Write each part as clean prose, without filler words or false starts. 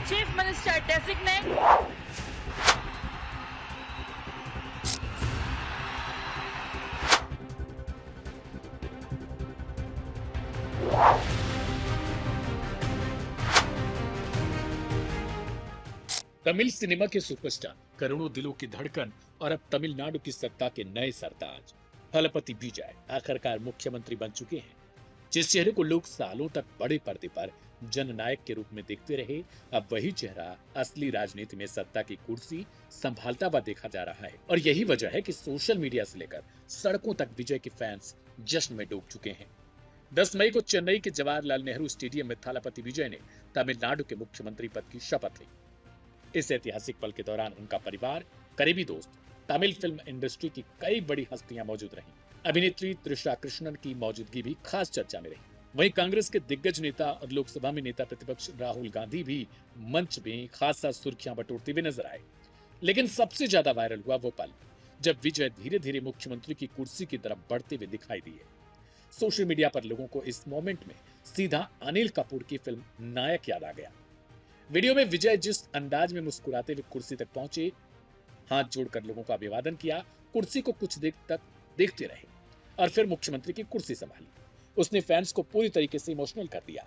Chief Minister Designate. Tamil cinema के superstar, करोड़ों दिलों की धड़कन और अब तमिलनाडु की सत्ता के नए सरताज थलपति विजय आखिरकार मुख्यमंत्री बन चुके हैं। जिस चेहरे को लोग सालों तक बड़े पर्दे पर जननायक के रूप में देखते रहे, अब वही चेहरा असली राजनीति में सत्ता की कुर्सी संभालता हुआ देखा जा रहा है। और यही वजह है कि सोशल मीडिया से लेकर सड़कों तक विजय के फैंस जश्न में डूब चुके हैं। 10 मई को चेन्नई के जवाहरलाल नेहरू स्टेडियम में थलपति विजय ने तमिलनाडु के मुख्यमंत्री पद की शपथ ली। इस ऐतिहासिक पल के दौरान उनका परिवार, करीबी दोस्त, तमिल फिल्म इंडस्ट्री की कई बड़ी हस्तियां मौजूद रहीं। अभिनेत्री त्रिशा कृष्णन की मौजूदगी भी खास चर्चा में रही। वहीं कांग्रेस के दिग्गज नेता और लोकसभा में नेता प्रतिपक्ष राहुल गांधी भी मंच में खासा सुर्खियां बटोरते हुए नजर आए। लेकिन सबसे ज्यादा वायरल हुआ वो पल जब विजय धीरे धीरे मुख्यमंत्री की कुर्सी की तरफ बढ़ते हुए दिखाई दिए। सोशल मीडिया पर लोगों को इस मोमेंट में सीधा अनिल कपूर की फिल्म नायक याद आ गया। वीडियो में विजय जिस अंदाज में मुस्कुराते हुए कुर्सी तक पहुंचे, हाथ जोड़कर लोगों का अभिवादन किया, कुर्सी को कुछ देर तक देखते रहे और फिर मुख्यमंत्री की कुर्सी संभाली। उसने फैंस को पूरी तरीके से इमोशनल कर दिया,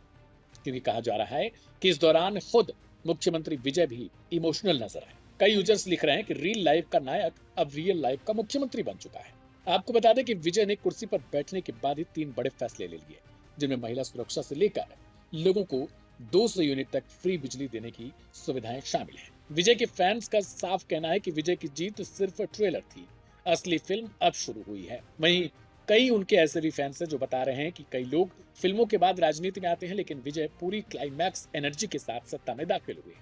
क्योंकि कहा जा रहा है कि इस दौरान खुद मुख्यमंत्री विजय भी इमोशनल नजर आए। कई यूजर्स लिख रहे हैं कि रियल लाइफ का नायक अब रियल लाइफ का मुख्यमंत्री बन चुका है। आपको बता दें कि विजय ने कुर्सी पर बैठने के बाद ही 3 बड़े फैसले ले लिए, जिनमें महिला सुरक्षा से लेकर लोगों को 200 यूनिट तक फ्री बिजली देने की सुविधाएं शामिल हैं। विजय के फैंस का साफ कहना है कि विजय की जीत सिर्फ ट्रेलर थी, असली फिल्म अब शुरू हुई है। वहीं कई उनके ऐसे भी फैंस हैं जो बता रहे हैं कि कई लोग फिल्मों के बाद राजनीति में आते हैं, लेकिन विजय पूरी क्लाइमैक्स एनर्जी के साथ सत्ता में दाखिल हुए।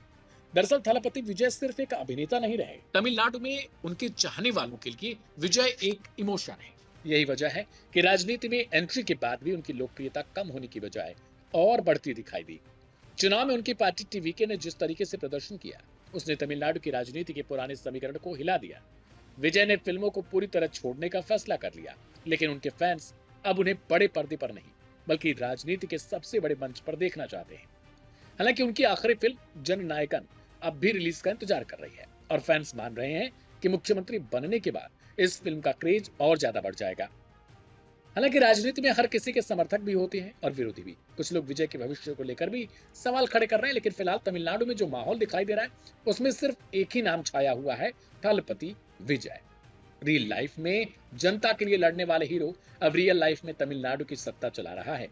दरअसल थलपति विजय सिर्फ एक अभिनेता नहीं रहे, तमिलनाडु में उनके चाहने वालों के लिए विजय एक इमोशन है। यही वजह है कि राजनीति में एंट्री के बाद भी उनकी लोकप्रियता कम होने की बजाय और बढ़ती दिखाई दी। चुनाव में उनकी पार्टी टीवीके ने जिस तरीके से प्रदर्शन किया, उसने तमिलनाडु की राजनीति के पुराने समीकरण को हिला दिया। विजय ने फिल्मों को पूरी तरह छोड़ने का फैसला कर लिया, लेकिन उनके फैंस अब उन्हें बड़े पर्दे पर नहीं बल्कि राजनीति के सबसे बड़े मंच पर देखना चाहते हैं। हालांकि उनकी आखिरी फिल्म जननायकन अब भी रिलीज का इंतजार कर रही है और फैंस मान रहे हैं कि मुख्यमंत्री बनने के बाद इस फिल्म का क्रेज और ज्यादा बढ़ जाएगा। हालांकि राजनीति में हर किसी के समर्थक भी होते हैं और विरोधी भी। कुछ लोग विजय के भविष्य को लेकर भी सवाल खड़े कर रहे हैं, लेकिन फिलहाल तमिलनाडु में जो माहौल दिखाई दे रहा है उसमें सिर्फ एक ही नाम छाया हुआ है, थलपति विजय। रियल लाइफ में जनता के लिए लड़ने वाले हीरो अब रियल लाइफ में तमिलनाडु की सत्ता चला रहा है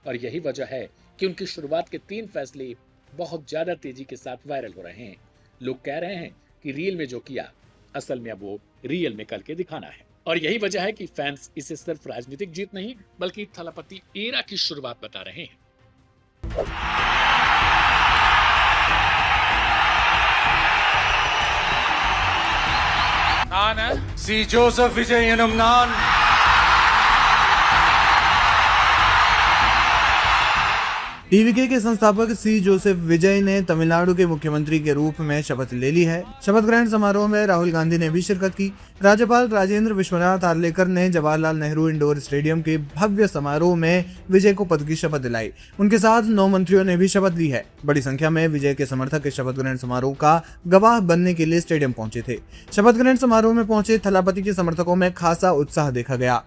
और यही वजह है कि उनकी शुरुआत के 3 फैसले बहुत ज्यादा तेजी के साथ वायरल हो रहे हैं। लोग कह रहे हैं कि रियल में जो किया असल में अब वो रियल में करके दिखाना है और यही वजह है कि फैंस इसे सिर्फ राजनीतिक जीत नहीं बल्कि थलपति एरा की शुरुआत बता रहे हैं। ನಾನು ಸಿ ಜೋಸೆಫ್ ವಿಜಯ್ ಎನ್ನುಂ நான் टीवीके के संस्थापक सी जोसेफ विजय ने तमिलनाडु के मुख्यमंत्री के रूप में शपथ ले ली है। शपथ ग्रहण समारोह में राहुल गांधी ने भी शिरकत की। राज्यपाल राजेंद्र विश्वनाथ आर्लेकर ने जवाहरलाल नेहरू इंडोर स्टेडियम के भव्य समारोह में विजय को पद की शपथ दिलाई। उनके साथ 9 मंत्रियों ने भी शपथ ली है। बड़ी संख्या में विजय के समर्थक इस शपथ ग्रहण समारोह का गवाह बनने के लिए स्टेडियम पहुंचे थे। शपथ ग्रहण समारोह में पहुंचे थलपति के समर्थकों में खासा उत्साह देखा गया।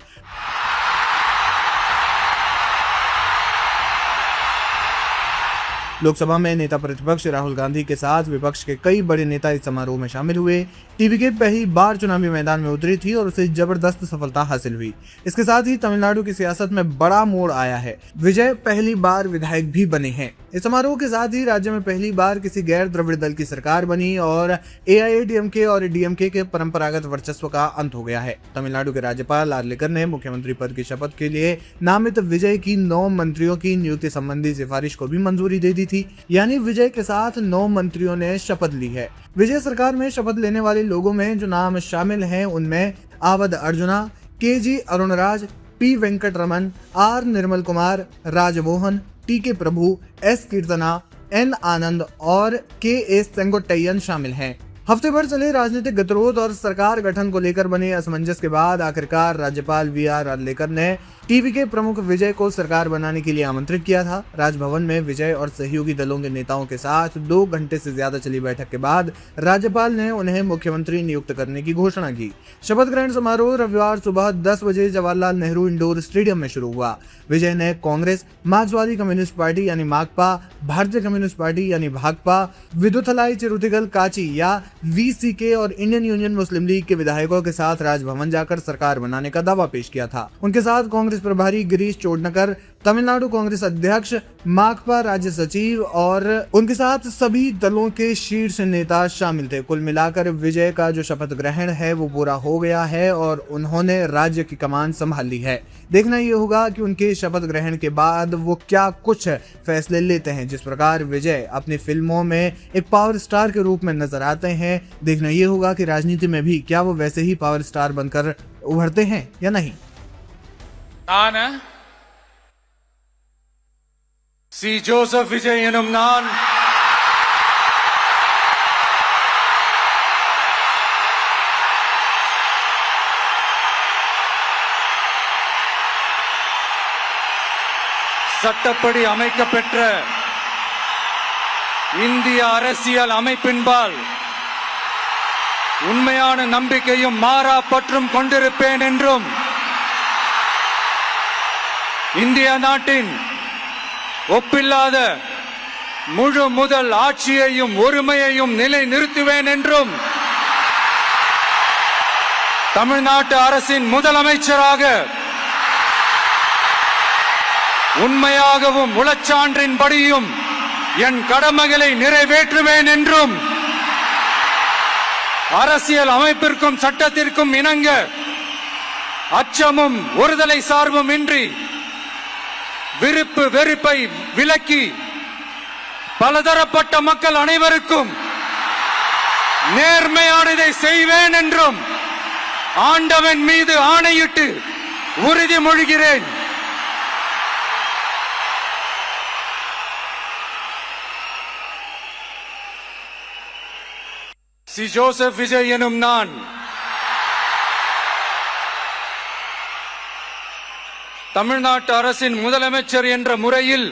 लोकसभा में नेता प्रतिपक्ष राहुल गांधी के साथ विपक्ष के कई बड़े नेता इस समारोह में शामिल हुए। टीवीके पहली बार चुनावी मैदान में उतरी थी और उसे जबरदस्त सफलता हासिल हुई। इसके साथ ही तमिलनाडु की सियासत में बड़ा मोड़ आया है। विजय पहली बार विधायक भी बने हैं। इस समारोह के साथ ही राज्य में पहली बार किसी गैर द्रविड़ दल की सरकार बनी और एआईएडीएमके और डीएमके के परंपरागत वर्चस्व का अंत हो गया है। तमिलनाडु के राज्यपाल आर्लेकर ने मुख्यमंत्री पद की शपथ के लिए नामित विजय की 9 मंत्रियों की नियुक्ति संबंधी सिफारिश को भी मंजूरी दे दी थी। यानी विजय के साथ 9 मंत्रियों ने शपथ ली है। विजय सरकार में शपथ लेने वाले लोगों में जो नाम शामिल हैं उनमें Avadh Arjuna, KG Arunraj, P Venkataraman, R Nirmal Kumar, Rajmohan, TK Prabhu, S कीर्तना, एन आनंद और के एस सेंगोट्टयन शामिल हैं। हफ्ते भर चले राजनीतिक गतिरोध और सरकार गठन को लेकर बने असमंजस के बाद आखिरकार राज्यपाल वी आर आर्लेकर ने टीवी के प्रमुख विजय को सरकार बनाने के लिए आमंत्रित किया था। राजभवन में विजय और सहयोगी दलों के नेताओं के साथ 2 घंटे से ज्यादा चली बैठक के बाद राज्यपाल ने उन्हें मुख्यमंत्री नियुक्त करने की घोषणा की। शपथ ग्रहण समारोह रविवार सुबह 10 बजे जवाहरलाल नेहरू इंडोर स्टेडियम में शुरू हुआ। विजय ने कांग्रेस, मार्क्सवादी कम्युनिस्ट पार्टी यानी माकपा, भारतीय कम्युनिस्ट पार्टी यानी भाकपा, विदुथलाई चिरुतिगल काची या VCK और इंडियन यूनियन मुस्लिम लीग के विधायकों के साथ राजभवन जाकर सरकार बनाने का दावा पेश किया था। उनके साथ कांग्रेस प्रभारी गिरीश चोडनकर, तमिलनाडु कांग्रेस अध्यक्ष, माकपा राज्य सचिव और उनके साथ सभी दलों के शीर्ष नेता शामिल थे। कुल मिलाकर विजय का जो शपथ ग्रहण है वो पूरा हो गया है और उन्होंने राज्य की कमान संभाल ली है। देखना ये होगा कि उनके शपथ ग्रहण के बाद वो क्या कुछ फैसले लेते हैं। जिस प्रकार विजय अपनी फिल्मों में एक पावर स्टार के रूप में नजर आते हैं, देखना ये होगा कि राजनीति में भी क्या वो वैसे ही पावर स्टार बनकर उभरते हैं या नहीं। சி ஜோசப் விஜய் எனும் நான் சட்டப்படி அமைக்கப்பெற்ற இந்திய அரசியல் அமைப்பின்பால் உண்மையான நம்பிக்கையும் மாறா பற்றும் கொண்டிருப்பேன் என்றும் இந்திய நாட்டின் ஒப்பில்லாத முழு முதல் ஆட்சியையும் ஒருமையையும் நிலை நிறுத்துவேன் என்றும் தமிழ்நாட்டு அரசின் முதலமைச்சராக உண்மையாகவும் உளச்சான்றின்படியும் என் கடமைகளை நிறைவேற்றுவேன் என்றும் அரசியல் அமைப்பிற்கும் சட்டத்திற்கும் இணங்க அச்சமும் ஒருதலை சார்பும் இன்றி விருப்பு வெறுப்பை விலக்கி பலதரப்பட்ட மக்கள் அனைவருக்கும் நேர்மையானதை செய்வேன் என்றும் ஆண்டவன் மீது ஆணையிட்டு உறுதிமொழிகிறேன். சி ஜோசப் விஜய் எனும் நான் தமிழ்நாட்டு அரசின் முதலமைச்சர் என்ற முறையில்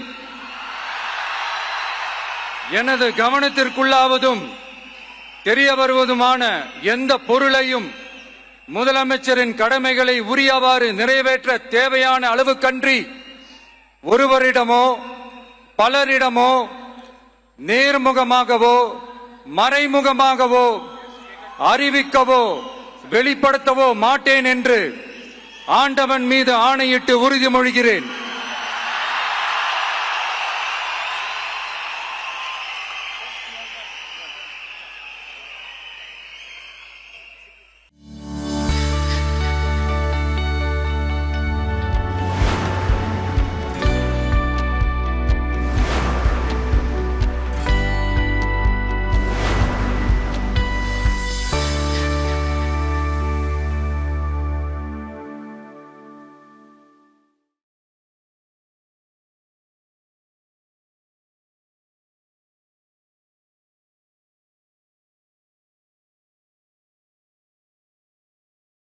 எனது கவனத்திற்குள்ளாவதும் தெரிய வருவதுமான எந்த பொருளையும் முதலமைச்சரின் கடமைகளை உரியவாறு நிறைவேற்ற தேவையான அளவுக்கன்றி ஒருவரிடமோ பலரிடமோ நேர்முகமாகவோ மறைமுகமாகவோ அறிவிக்கவோ வெளிப்படுத்தவோ மாட்டேன் என்று ஆண்டவன் மீது ஆணையிட்டு உறுதிமொழிகிறேன்.